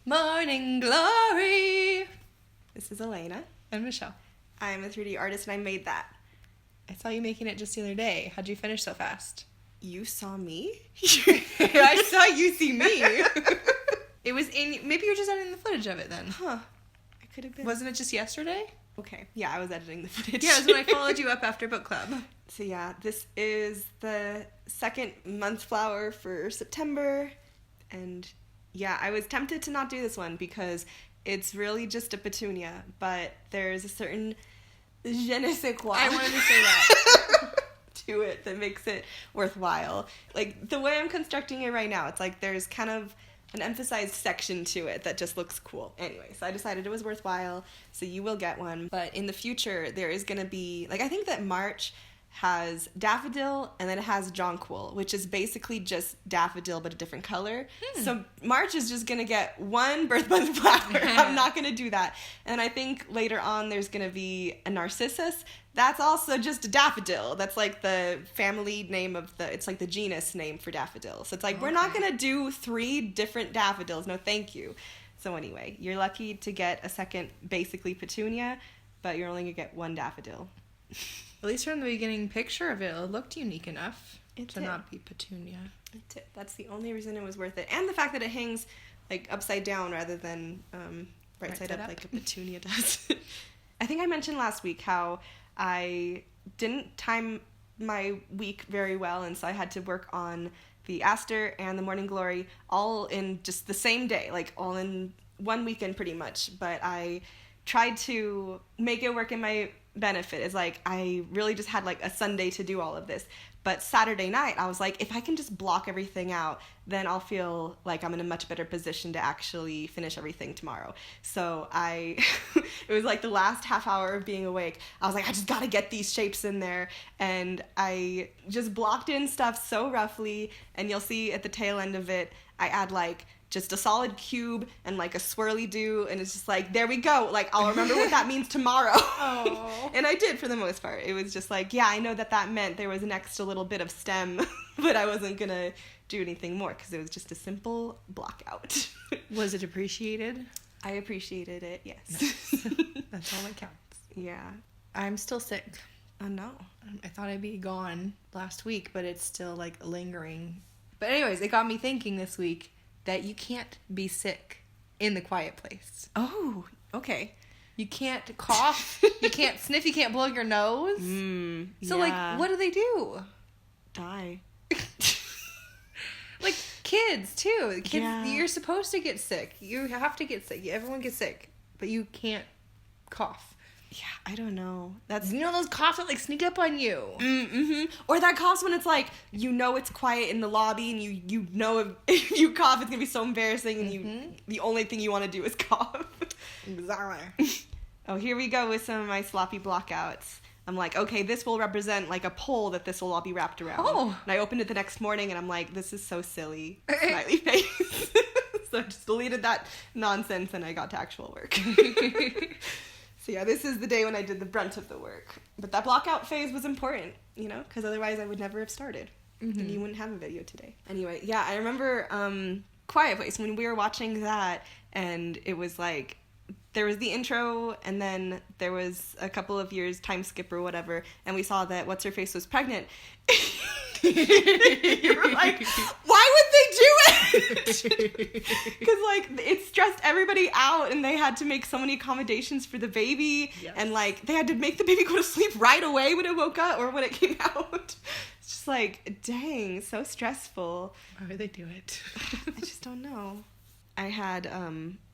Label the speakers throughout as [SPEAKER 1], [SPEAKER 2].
[SPEAKER 1] Morning glory!
[SPEAKER 2] This is Elena.
[SPEAKER 1] And Michelle.
[SPEAKER 2] I'm a 3D artist and I made that.
[SPEAKER 1] I saw you making it just the other day. How'd you finish so fast?
[SPEAKER 2] You saw me?
[SPEAKER 1] I saw you see me. It was in... Maybe you're just editing the footage of it then.
[SPEAKER 2] Huh. I could have been.
[SPEAKER 1] Wasn't it just yesterday?
[SPEAKER 2] Okay. Yeah, I was editing the footage.
[SPEAKER 1] Yeah, it was when I followed you up after book club.
[SPEAKER 2] So yeah, this is the second month flower for September. And yeah, I was tempted to not do this one because it's really just a petunia. But there's a certain je ne sais quoi.
[SPEAKER 1] I wanted to say that.
[SPEAKER 2] To it that makes it worthwhile. Like, the way I'm constructing it right now, it's like there's kind of an emphasized section to it that just looks cool. Anyway, so I decided it was worthwhile, so you will get one. But in the future, there is going to be, like, I think that March has daffodil, and then it has jonquil, which is basically just daffodil, but a different color. So March is just going to get one birth month flower. I'm not going to do that. And I think later on there's going to be a narcissus. That's also just a daffodil. That's like the family name of it's like the genus name for daffodil. So it's like, we're not going to do 3 different daffodils. No, thank you. So anyway, you're lucky to get a second, basically petunia, but you're only going to get 1 daffodil.
[SPEAKER 1] At least from the beginning picture of it, it looked unique enough to
[SPEAKER 2] did.
[SPEAKER 1] not be petunia.
[SPEAKER 2] That's the only reason it was worth it. And the fact that it hangs like upside down rather than right side up like a petunia does. I think I mentioned last week how I didn't time my week very well, and so I had to work on the Aster and the Morning Glory all in just the same day, like all in one weekend pretty much. But I tried to make it work in my benefit. Is like I really just had like a Sunday to do all of this. But Saturday night, I was like, if I can just block everything out, then I'll feel like I'm in a much better position to actually finish everything tomorrow. So it was like the last half hour of being awake. I was like, I just got to get these shapes in there. And I just blocked in stuff so roughly. And you'll see at the tail end of it, I add like just a solid cube and like a swirly do, and it's just like, there we go. Like, I'll remember what that means tomorrow.
[SPEAKER 1] Oh.
[SPEAKER 2] And I did for the most part. It was just like, yeah, I know that meant there was an extra little bit of stem, but I wasn't gonna do anything more because it was just a simple block out.
[SPEAKER 1] Was it appreciated?
[SPEAKER 2] I appreciated it, yes.
[SPEAKER 1] Nice. That's all that counts.
[SPEAKER 2] Yeah.
[SPEAKER 1] I'm still sick.
[SPEAKER 2] Oh no.
[SPEAKER 1] I thought I'd be gone last week, but it's still like lingering. But anyways, it got me thinking this week that you can't be sick in the quiet place.
[SPEAKER 2] Oh, okay.
[SPEAKER 1] You can't cough, you can't sniff, you can't blow your nose. So, like, what do they do?
[SPEAKER 2] Die.
[SPEAKER 1] Like, kids, too. Kids,
[SPEAKER 2] Yeah.
[SPEAKER 1] You're supposed to get sick. You have to get sick. Everyone gets sick. But you can't cough.
[SPEAKER 2] Yeah, I don't know. That's
[SPEAKER 1] You know those coughs that, like, sneak up on you?
[SPEAKER 2] Mm-hmm. Or that coughs when it's like, you know it's quiet in the lobby and you know if you cough it's gonna be so embarrassing and the only thing you want to do is cough.
[SPEAKER 1] Exactly.
[SPEAKER 2] Oh, here we go with some of my sloppy blockouts. I'm like, okay, this will represent like a pole that this will all be wrapped around.
[SPEAKER 1] Oh.
[SPEAKER 2] And I opened it the next morning and I'm like, this is so silly. Smiley face. So I just deleted that nonsense and I got to actual work. So yeah, this is the day when I did the brunt of the work. But that blockout phase was important, you know, because otherwise I would never have started. And you wouldn't have a video today. Anyway, yeah, I remember Quiet Place when we were watching that, and it was like, there was the intro, and then there was a couple of years time skip or whatever, and we saw that What's-Her-Face was pregnant. You were like, why would they do it? Because, like, it stressed everybody out, and they had to make so many accommodations for the baby, and, like, they had to make the baby go to sleep right away when it woke up, or when it came out. It's just like, dang, so stressful.
[SPEAKER 1] Why would they do it?
[SPEAKER 2] I just don't know. I had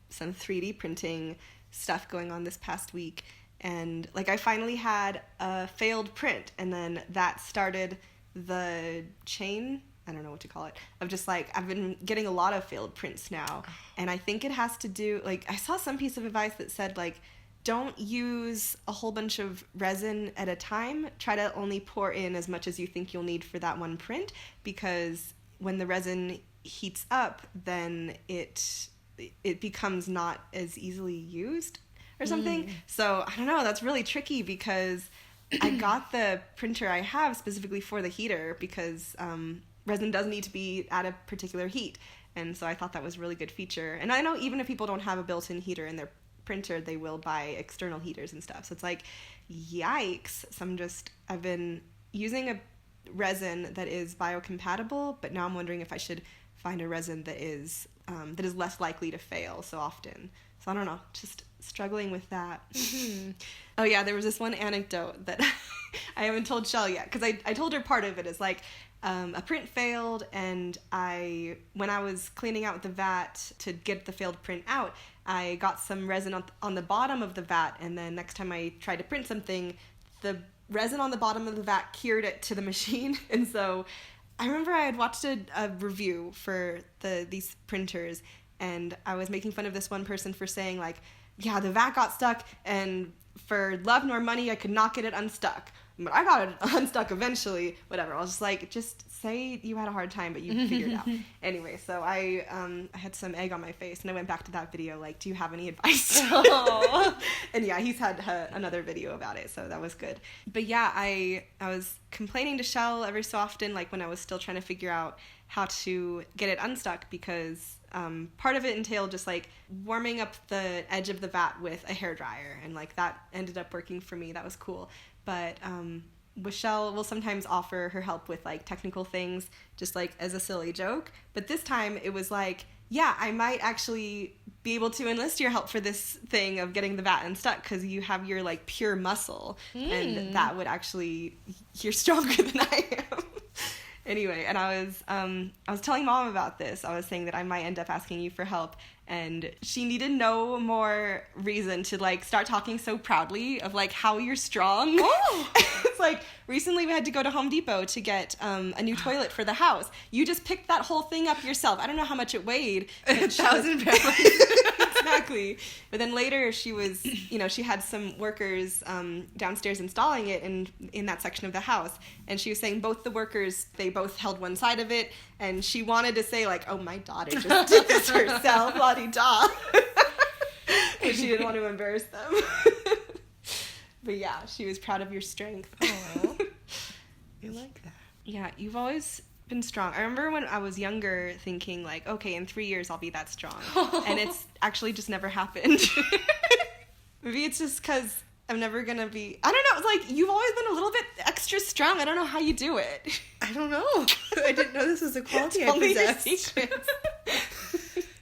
[SPEAKER 2] some 3D printing stuff going on this past week, and like I finally had a failed print, and then that started the chain, I don't know what to call it, of just like, I've been getting a lot of failed prints now, and I think it has to do, like, I saw some piece of advice that said, like, don't use a whole bunch of resin at a time. Try to only pour in as much as you think you'll need for that one print, because when the resin heats up, then it becomes not as easily used or something. So I don't know, that's really tricky because I got the printer I have specifically for the heater because resin does need to be at a particular heat. And so I thought that was a really good feature. And I know even if people don't have a built-in heater in their printer, they will buy external heaters and stuff. So it's like, yikes. So I've been using a resin that is biocompatible, but now I'm wondering if I should find a resin that is less likely to fail so often. So I don't know, just struggling with that. Mm-hmm. Oh yeah, there was this one anecdote that I haven't told Shell yet, because I told her part of it is like, a print failed, and when I was cleaning out the vat to get the failed print out, I got some resin on the bottom of the vat, and then next time I tried to print something, the resin on the bottom of the vat cured it to the machine. And so I remember I had watched a review for these printers, and I was making fun of this one person for saying like, yeah, the vat got stuck, and for love nor money I could not get it unstuck. But I got it unstuck eventually. Whatever. I was just like, just say you had a hard time, but you figured it out. Anyway, so I had some egg on my face, and I went back to that video like, do you have any advice? And yeah, he's had another video about it, so that was good. But yeah, I was complaining to Shell every so often, like when I was still trying to figure out how to get it unstuck, because part of it entailed just like warming up the edge of the vat with a hairdryer, and like that ended up working for me. That was cool. But Michelle will sometimes offer her help with like technical things, just like as a silly joke. But this time it was like, yeah, I might actually be able to enlist your help for this thing of getting the vat unstuck, because you have your like pure muscle, and that would actually, you're stronger than I am. Anyway, and I was telling Mom about this. I was saying that I might end up asking you for help, and she needed no more reason to like start talking so proudly of like how you're strong. Oh. It's like recently we had to go to Home Depot to get a new toilet for the house. You just picked that whole thing up yourself. I don't know how much it weighed.
[SPEAKER 1] 1,000 pounds.
[SPEAKER 2] Exactly. But then later she was, she had some workers downstairs installing it in that section of the house. And she was saying both the workers, they both held one side of it. And she wanted to say like, oh, my daughter just did this herself, la-di-da. But she didn't want to embarrass them. But yeah, she was proud of your strength.
[SPEAKER 1] Oh, you like that.
[SPEAKER 2] Yeah, you've always been strong. I remember when I was younger thinking like, okay, in 3 years I'll be that strong. And it's actually just never happened. Maybe it's just because I'm never going to be, I don't know, it's like you've always been a little bit extra strong. I don't know how you do it.
[SPEAKER 1] I don't know. I didn't know this was a quality I possessed.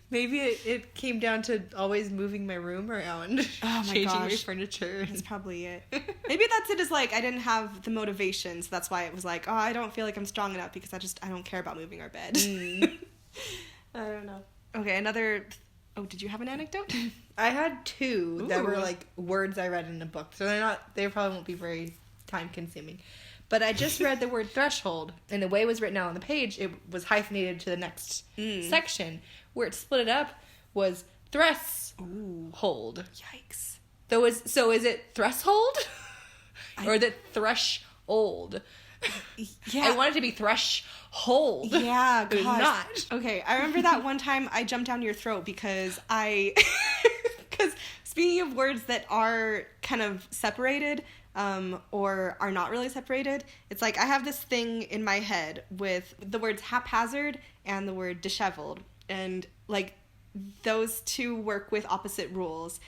[SPEAKER 1] Maybe it came down to always moving my room around, changing my furniture.
[SPEAKER 2] That's probably it. Maybe that's it, is like I didn't have the motivation, so that's why it was like, oh, I don't feel like I'm strong enough because I don't care about moving our bed. I don't know. Okay, did you have an anecdote?
[SPEAKER 1] I had two that were like words I read in a book, so they probably won't be very time consuming. But I just read the word threshold, and the way it was written out on the page, it was hyphenated to the next section. Where it split it up was threshold.
[SPEAKER 2] Yikes.
[SPEAKER 1] So is it threshold? Or is it threshold?
[SPEAKER 2] Yeah.
[SPEAKER 1] I want it to be threshold.
[SPEAKER 2] Yeah,
[SPEAKER 1] gosh. It's not.
[SPEAKER 2] Okay, I remember that one time I jumped down your throat because because speaking of words that are kind of separated, or are not really separated, it's like I have this thing in my head with the words haphazard and the word disheveled. And like those two work with opposite rules.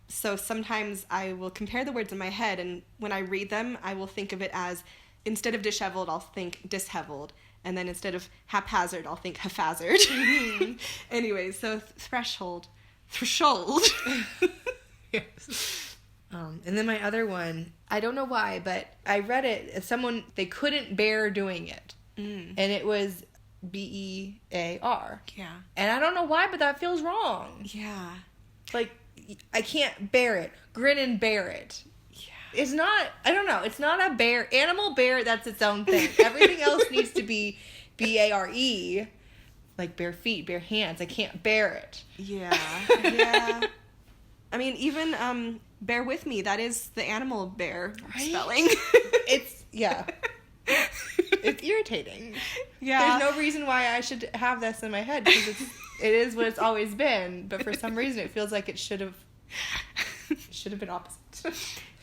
[SPEAKER 2] So sometimes I will compare the words in my head, and when I read them, I will think of it as, instead of disheveled, I'll think disheveled. And then instead of haphazard, I'll think haphazard. Anyway, so threshold.
[SPEAKER 1] Yes. And then my other one, I don't know why, but I read it. They couldn't bear doing it. And it was BEAR.
[SPEAKER 2] Yeah.
[SPEAKER 1] And I don't know why, but that feels wrong.
[SPEAKER 2] Yeah.
[SPEAKER 1] Like, I can't bear it. Grin and bear it.
[SPEAKER 2] Yeah.
[SPEAKER 1] It's not, I don't know. It's not a bear. Animal bear, that's its own thing. Everything else needs to be BARE. Like bare feet, bare hands. I can't bear it.
[SPEAKER 2] Yeah. Yeah. I mean, even bear with me. That is the animal bear spelling.
[SPEAKER 1] Yeah. It's irritating.
[SPEAKER 2] Yeah.
[SPEAKER 1] There's no reason why I should have this in my head, because it is what it's always been, but for some reason it feels like it should have been opposite.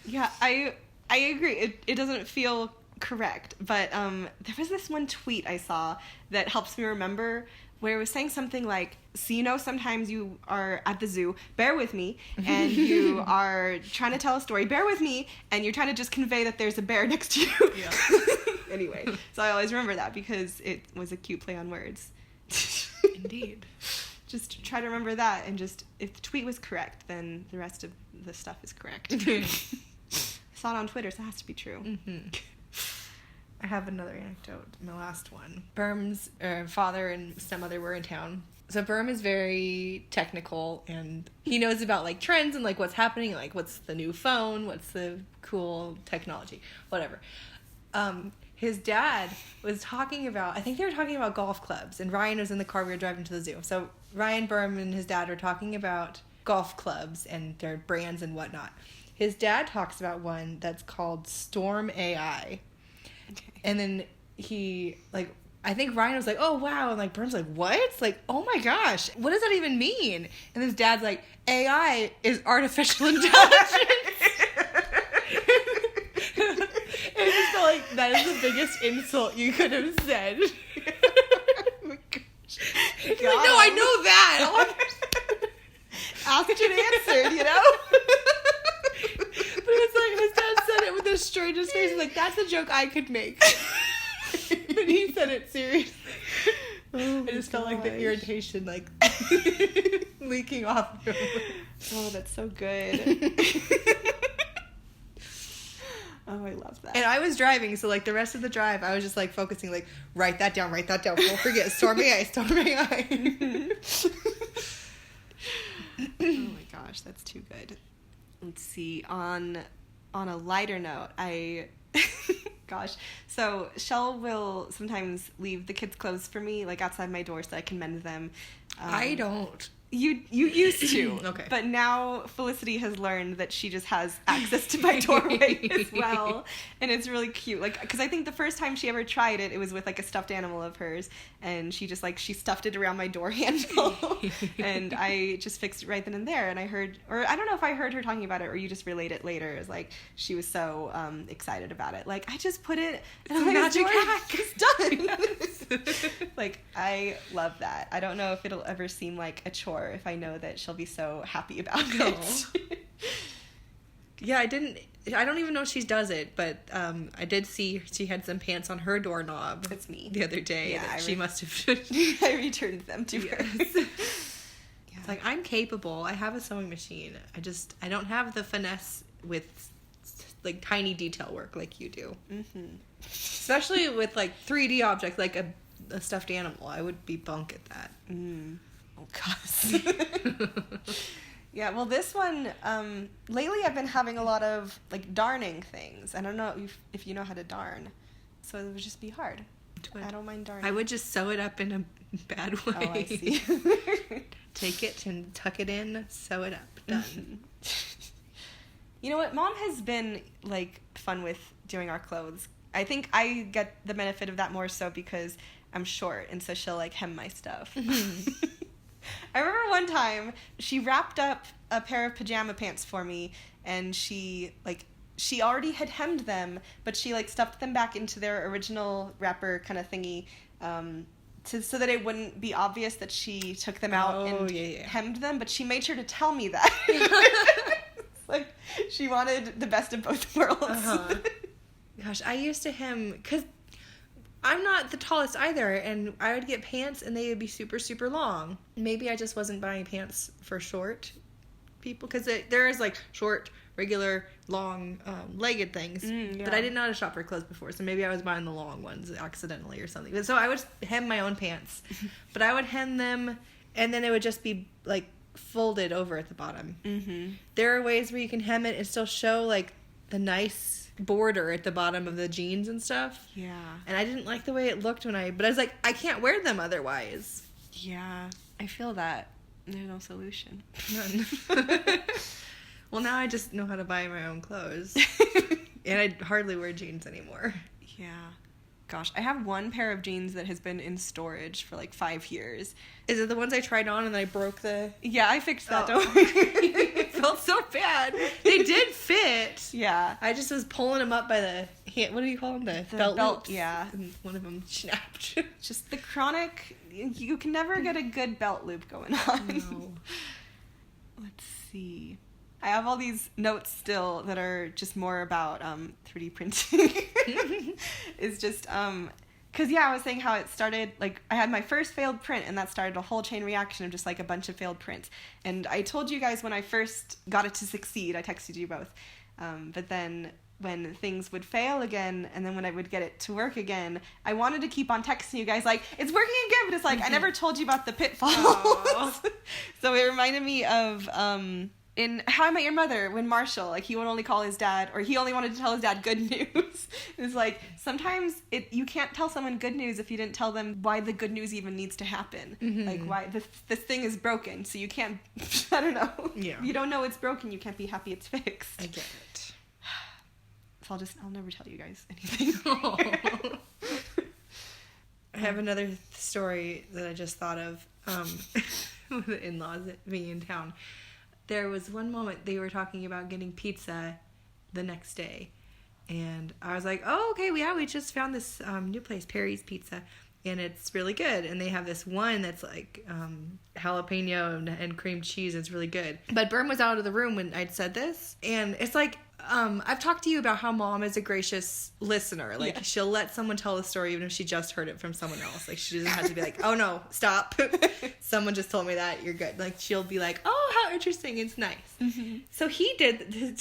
[SPEAKER 2] Yeah, I agree. It doesn't feel correct, but there was this one tweet I saw that helps me remember where it was saying something like, so you know sometimes you are at the zoo, bear with me, and you are trying to tell a story, bear with me, and you're trying to just convey that there's a bear next to you. Yeah. Anyway, so I always remember that because it was a cute play on words.
[SPEAKER 1] Indeed.
[SPEAKER 2] Just try to remember that, and just, if the tweet was correct, then the rest of the stuff is correct. I saw it on Twitter, so it has to be true.
[SPEAKER 1] Mm-hmm. I have another anecdote, my last one. Berm's father and stepmother were in town. So Berm is very technical, and he knows about, like, trends and, like, what's happening, like, what's the new phone, what's the cool technology, whatever. His dad was talking about, I think they were talking about golf clubs, and Ryan was in the car, we were driving to the zoo. So Ryan, Berm, and his dad were talking about golf clubs and their brands and whatnot. His dad talks about one that's called Storm AI. Okay. And then he, like, I think Ryan was like, oh, wow. And, like, Berm's like, what? It's like, oh, my gosh. What does that even mean? And his dad's like, AI is artificial intelligence. And I just felt like that is the biggest insult you could have said. Oh, my gosh. He's like, no, I know that.
[SPEAKER 2] Asked and answered, you know?
[SPEAKER 1] But it's like, his dad said it with the straightest face. He's like, that's a joke I could make. But he said it seriously. Oh, I just felt like the irritation, like, leaking off him.
[SPEAKER 2] Oh, that's so good. Oh, I love that.
[SPEAKER 1] And I was driving, so, like, the rest of the drive, I was just, like, focusing, like, write that down. Don't forget, Storm AI.
[SPEAKER 2] Oh my gosh, that's too good. Let's see, on a lighter note, gosh, so Shell will sometimes leave the kids' clothes for me, like, outside my door so I can mend them.
[SPEAKER 1] I don't.
[SPEAKER 2] You used to.
[SPEAKER 1] Okay.
[SPEAKER 2] But now Felicity has learned that she just has access to my doorway as well. And it's really cute. Like, because I think the first time she ever tried it, it was with, like, a stuffed animal of hers. And she just, like, she stuffed it around my door handle. And I just fixed it right then and there. And I heard, or I don't know if I heard her talking about it or you just relayed it later. It was like, she was so excited about it. Like, I just put it in a magic hack. It's done. Like, I love that. I don't know if it'll ever seem like a chore if I know that she'll be so happy about it.
[SPEAKER 1] Yeah, I don't even know if she does it, but I did see she had some pants on her doorknob.
[SPEAKER 2] That's me.
[SPEAKER 1] The other day. Yeah, she must have.
[SPEAKER 2] I returned them to her.
[SPEAKER 1] Yeah. It's like, I'm capable. I have a sewing machine. I don't have the finesse with, like, tiny detail work like you do. Mm-hmm. Especially with, like, 3D objects, like a stuffed animal. I would be bunk at that.
[SPEAKER 2] Mm. Oh, gosh. Yeah, well, this one, lately I've been having a lot of, like, darning things. I don't know if you know how to darn. So it would just be hard. I don't mind darning.
[SPEAKER 1] I would just sew it up in a bad way.
[SPEAKER 2] Oh, I see.
[SPEAKER 1] Take it and tuck it in, sew it up. Done.
[SPEAKER 2] You know what? Mom has been, like, fun with doing our clothes. I think I get the benefit of that more so because I'm short, and so she'll, like, hem my stuff. I remember one time she wrapped up a pair of pajama pants for me, and she already had hemmed them, but she, like, stuffed them back into their original wrapper kind of thingy, so that it wouldn't be obvious that she took them out and hemmed them, but she made sure to tell me that. Like, she wanted the best of both worlds.
[SPEAKER 1] Uh-huh. Gosh, I used to hem, because I'm not the tallest either, and I would get pants and they would be super, super long. Maybe I just wasn't buying pants for short people, because there is, like, short, regular, long, legged things. Yeah. But I didn't know how to shop for clothes before, so maybe I was buying the long ones accidentally or something. So I would hem my own pants, but I would hem them, and then it would just be, like, folded over at the bottom. Mm-hmm. There are ways where you can hem it and still show, like, the nice border at the bottom of the jeans and stuff. Yeah. And I didn't like the way it looked but I was like, I can't wear them otherwise.
[SPEAKER 2] Yeah. I feel that. There's no solution.
[SPEAKER 1] None. Well, now I just know how to buy my own clothes. And I hardly wear jeans anymore.
[SPEAKER 2] Yeah. Gosh, I have one pair of jeans that has been in storage for, like, 5 years.
[SPEAKER 1] Is it the ones I tried on and I broke the...
[SPEAKER 2] Yeah, I fixed that.
[SPEAKER 1] Oh. It felt so bad. They did fit.
[SPEAKER 2] Yeah.
[SPEAKER 1] I just was pulling them up by the... What do you call them? The belt loops?
[SPEAKER 2] Yeah.
[SPEAKER 1] And one of them snapped.
[SPEAKER 2] Just the chronic you can never get a good belt loop going on.
[SPEAKER 1] No.
[SPEAKER 2] Let's see. I have all these notes still that are just more about 3D printing. It's just because I was saying how it started, like I had my first failed print, and that started a whole chain reaction of just like a bunch of failed prints. And I told you guys when I first got it to succeed, I texted you both, but then when things would fail again, and then when I would get it to work again, I wanted to keep on texting you guys like, it's working again, but it's like, I never told you about the pitfalls. So it reminded me of in How I Met Your Mother, when Marshall, like, he would only call his dad, or he only wanted to tell his dad good news. It's like, sometimes you can't tell someone good news if you didn't tell them why the good news even needs to happen. Like, why this thing is broken, so you can't, I don't know.
[SPEAKER 1] Yeah.
[SPEAKER 2] If you don't know it's broken, you can't be happy it's fixed.
[SPEAKER 1] I get it.
[SPEAKER 2] So I'll never tell you guys anything.
[SPEAKER 1] I have another story that I just thought of with the in-laws being in town. There was one moment they were talking about getting pizza the next day. And I was like, oh, okay, we just found this new place, Perry's Pizza. And it's really good. And they have this one that's like jalapeno and cream cheese. It's really good. But Bern was out of the room when I'd said this. And it's like, I've talked to you about how Mom is a gracious listener. Like, she'll let someone tell the story even if she just heard it from someone else. Like, she doesn't have to be like, oh, no, stop. Someone just told me that. You're good. Like, she'll be like, oh, how interesting. It's nice. So he did,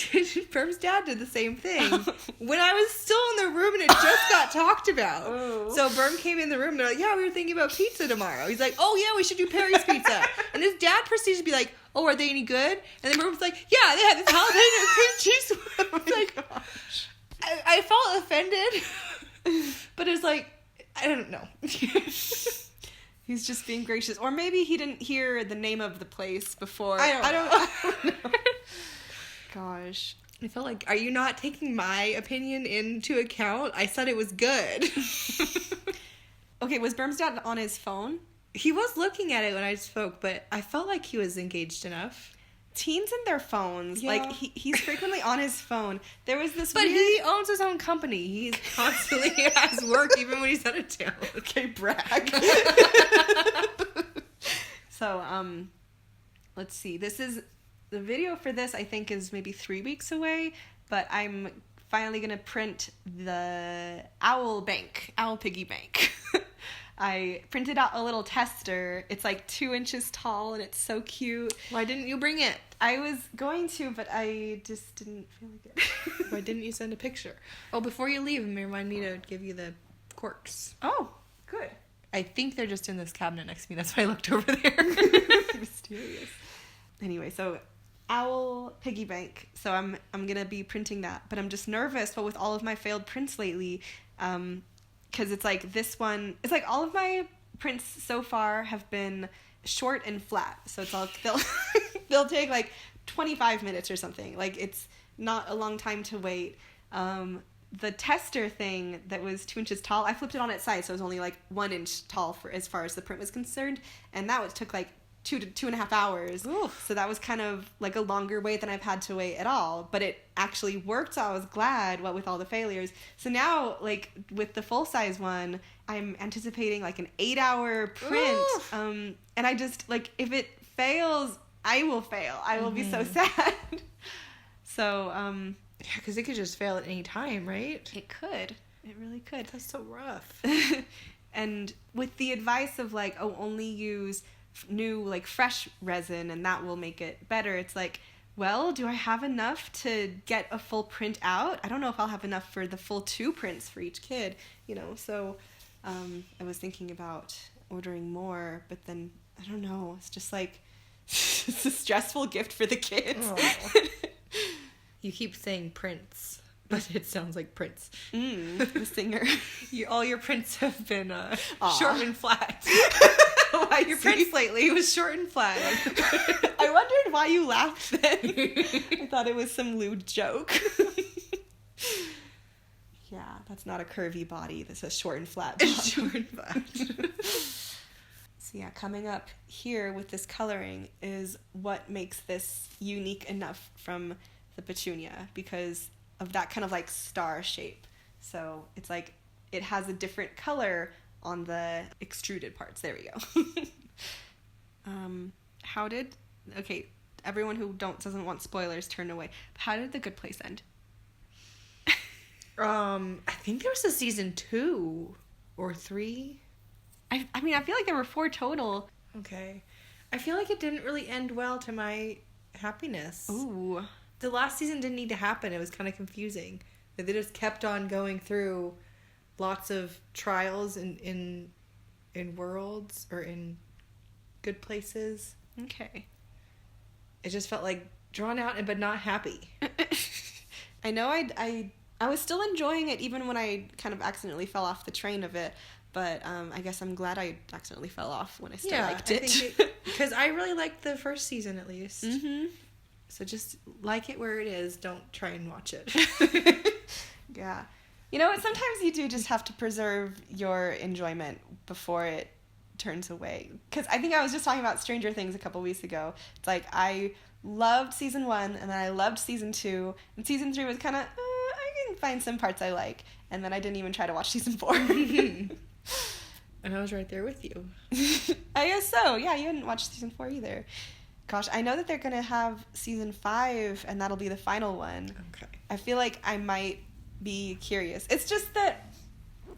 [SPEAKER 1] Firm's dad did the same thing when I was still in the room and it just got talked about. Oh. So Bern came in the room and they're like, yeah, we were thinking about pizza tomorrow. He's like, oh, yeah, we should do Perry's Pizza. And his dad proceeds to be like, oh, are they any good? And then Bern was like, yeah, they had this jalapeno cream cheese. Like, I felt offended, but it was like, I don't know.
[SPEAKER 2] He's just being gracious. Or maybe he didn't hear the name of the place before.
[SPEAKER 1] I don't know.
[SPEAKER 2] Gosh.
[SPEAKER 1] I felt like, are you not taking my opinion into account? I said it was good.
[SPEAKER 2] Okay, was Bern's dad on his phone?
[SPEAKER 1] He was looking at it when I spoke, but I felt like he was engaged enough.
[SPEAKER 2] Teens and their phones. Yeah. Like, he's frequently on his phone. There was this
[SPEAKER 1] But he owns his own company. He's constantly has work even when he's out of town.
[SPEAKER 2] Okay, brag. So, let's see. The video for this, I think, is maybe 3 weeks away, but I'm finally going to print the owl piggy bank. I printed out a little tester. It's like 2 inches tall and it's so cute.
[SPEAKER 1] Why didn't you bring it?
[SPEAKER 2] I was going to, but I just didn't feel like it.
[SPEAKER 1] Why didn't you send a picture? Oh, before you leave, remind me to give you the corks.
[SPEAKER 2] Oh, good.
[SPEAKER 1] I think they're just in this cabinet next to me. That's why I looked over there.
[SPEAKER 2] Mysterious. Anyway, so owl piggy bank. So I'm gonna be printing that, but I'm just nervous. But with all of my failed prints lately, because it's like this one, it's like all of my prints so far have been short and flat. So it's all, they'll take like 25 minutes or something. Like, it's not a long time to wait. The tester thing that was 2 inches tall, I flipped it on its side, so it was only like 1 inch tall for as far as the print was concerned. And that took like 2 to 2.5 hours. Oof. So that was kind of like a longer wait than I've had to wait at all. But it actually worked, so I was glad, what with all the failures. So now, like, with the full-size one, I'm anticipating like an 8-hour print. Oof. And I just, like, if it fails, I will fail. I will be so sad. So,
[SPEAKER 1] yeah, because it could just fail at any time, right?
[SPEAKER 2] It could. It really could.
[SPEAKER 1] That's so rough.
[SPEAKER 2] And with the advice of, like, oh, only use new, like, fresh resin and that will make it better, it's like, well, do I have enough to get a full print out? I don't know if I'll have enough for the full 2 prints for each kid, you know. So I was thinking about ordering more, but then I don't know, it's just like it's a stressful gift for the kids.
[SPEAKER 1] You keep saying Prince, but it sounds like Prince.
[SPEAKER 2] The singer.
[SPEAKER 1] All your prints have been short and flat. Your
[SPEAKER 2] See?
[SPEAKER 1] prints lately was short and flat.
[SPEAKER 2] I wondered why you laughed then. I thought it was some lewd joke. Yeah, that's not a curvy body. That's a short and flat body.
[SPEAKER 1] Short and flat.
[SPEAKER 2] So yeah, coming up here with this coloring is what makes this unique enough from the petunia, because of that kind of like star shape. So it's like it has a different color on the extruded parts. There we go. Okay, everyone who doesn't want spoilers, turn away. How did The Good Place end?
[SPEAKER 1] I think there was a season 2 or 3.
[SPEAKER 2] I mean, I feel like there were 4 total.
[SPEAKER 1] Okay. I feel like it didn't really end well to my happiness.
[SPEAKER 2] Ooh.
[SPEAKER 1] The last season didn't need to happen. It was kind of confusing. They just kept on going through lots of trials in worlds or in good places.
[SPEAKER 2] Okay.
[SPEAKER 1] It just felt like drawn out but not happy.
[SPEAKER 2] I know I was still enjoying it even when I kind of accidentally fell off the train of it. But I guess I'm glad I accidentally fell off when I still liked it.
[SPEAKER 1] Because I really liked the first season at least. Mm-hmm. So just like it where it is. Don't try and watch it.
[SPEAKER 2] Yeah. You know, sometimes you do just have to preserve your enjoyment before it turns away. Because I think I was just talking about Stranger Things a couple weeks ago. It's like I loved season 1 and then I loved season 2. And season 3 was kind of, I can find some parts I like. And then I didn't even try to watch season 4.
[SPEAKER 1] And I was right there with you.
[SPEAKER 2] I guess so. Yeah, you didn't watch season 4 either. Gosh, I know that they're going to have season 5, and that'll be the final one.
[SPEAKER 1] Okay.
[SPEAKER 2] I feel like I might be curious. It's just that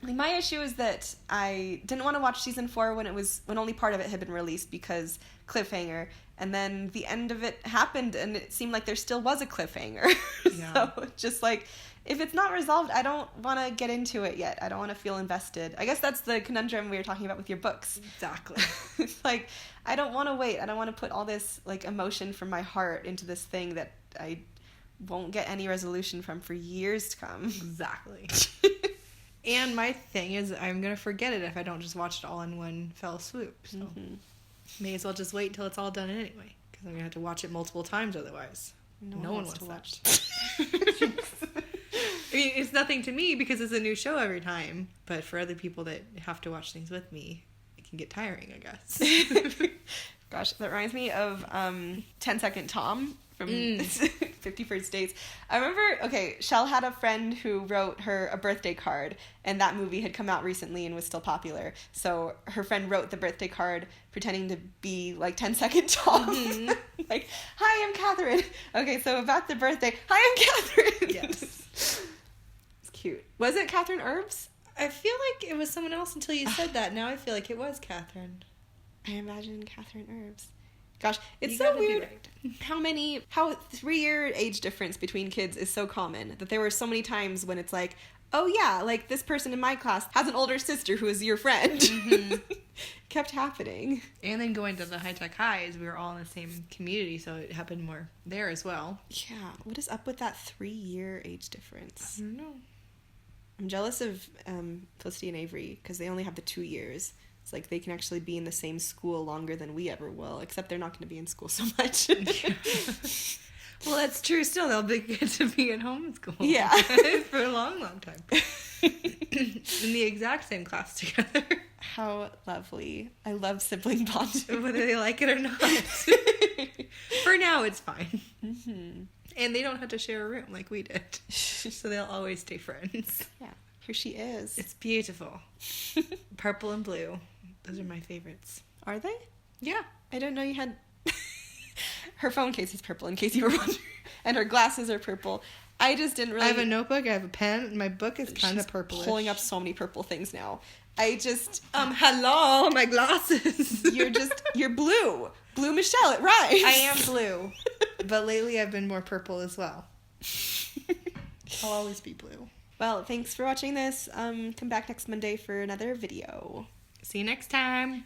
[SPEAKER 2] my issue is that I didn't want to watch season 4 when only part of it had been released because cliffhanger, and then the end of it happened, and it seemed like there still was a cliffhanger. Yeah. So just like, if it's not resolved, I don't want to get into it yet. I don't want to feel invested. I guess that's the conundrum we were talking about with your books.
[SPEAKER 1] Exactly.
[SPEAKER 2] It's like, I don't want to wait. I don't want to put all this like emotion from my heart into this thing that I won't get any resolution from for years to come.
[SPEAKER 1] Exactly. And my thing is, I'm going to forget it if I don't just watch it all in one fell swoop. So may as well just wait till it's all done anyway. Because I'm going to have to watch it multiple times otherwise. No one wants to watch it. I mean, it's nothing to me because it's a new show every time. But for other people that have to watch things with me, it can get tiring, I guess.
[SPEAKER 2] Gosh, that reminds me of 10 Second Tom from 50 First Dates. I remember, Shell had a friend who wrote her a birthday card, and that movie had come out recently and was still popular. So her friend wrote the birthday card pretending to be like 10 Second Tom. Mm-hmm. Like, hi, I'm Catherine. Okay, so about the birthday, hi, I'm Catherine.
[SPEAKER 1] Yes.
[SPEAKER 2] It's cute. Was it Catherine Herbs?
[SPEAKER 1] I feel like it was someone else until you said that. Now I feel like it was Catherine.
[SPEAKER 2] I imagine Catherine Herbs. Gosh, it's so weird how 3-year age difference between kids is so common that there were so many times when it's like, oh yeah, like this person in my class has an older sister who is your friend. Mm-hmm. Kept happening. And
[SPEAKER 1] then going to the high-tech highs, we were all in the same community, so it happened more there as well.
[SPEAKER 2] Yeah, what is up with that 3-year age difference?
[SPEAKER 1] I don't know.
[SPEAKER 2] I'm jealous of Felicity and Avery because they only have the 2 years. It's like they can actually be in the same school longer than we ever will, except they're not going to be in school so much.
[SPEAKER 1] Well, that's true. Still, they'll get to be at homeschool.
[SPEAKER 2] Yeah.
[SPEAKER 1] For a long, long time. In the exact same class together.
[SPEAKER 2] How lovely. I love sibling bonding.
[SPEAKER 1] Whether they like it or not. For now, it's fine. Mm-hmm. And they don't have to share a room like we did. So they'll always stay friends.
[SPEAKER 2] Yeah. Here she is.
[SPEAKER 1] It's beautiful. Purple and blue. Those are my favorites.
[SPEAKER 2] Are they?
[SPEAKER 1] Yeah.
[SPEAKER 2] I didn't know you had... Her phone case is purple, in case you were wondering. And her glasses are purple. I just didn't really...
[SPEAKER 1] I have a notebook, I have a pen, and my book is kind of purplish.
[SPEAKER 2] Pulling up so many purple things now. I just...
[SPEAKER 1] hello, my glasses.
[SPEAKER 2] You're blue. Blue Michelle, it rhymes.
[SPEAKER 1] I am blue. But lately I've been more purple as well. I'll always be blue.
[SPEAKER 2] Well, thanks for watching this. Come back next Monday for another video.
[SPEAKER 1] See you next time.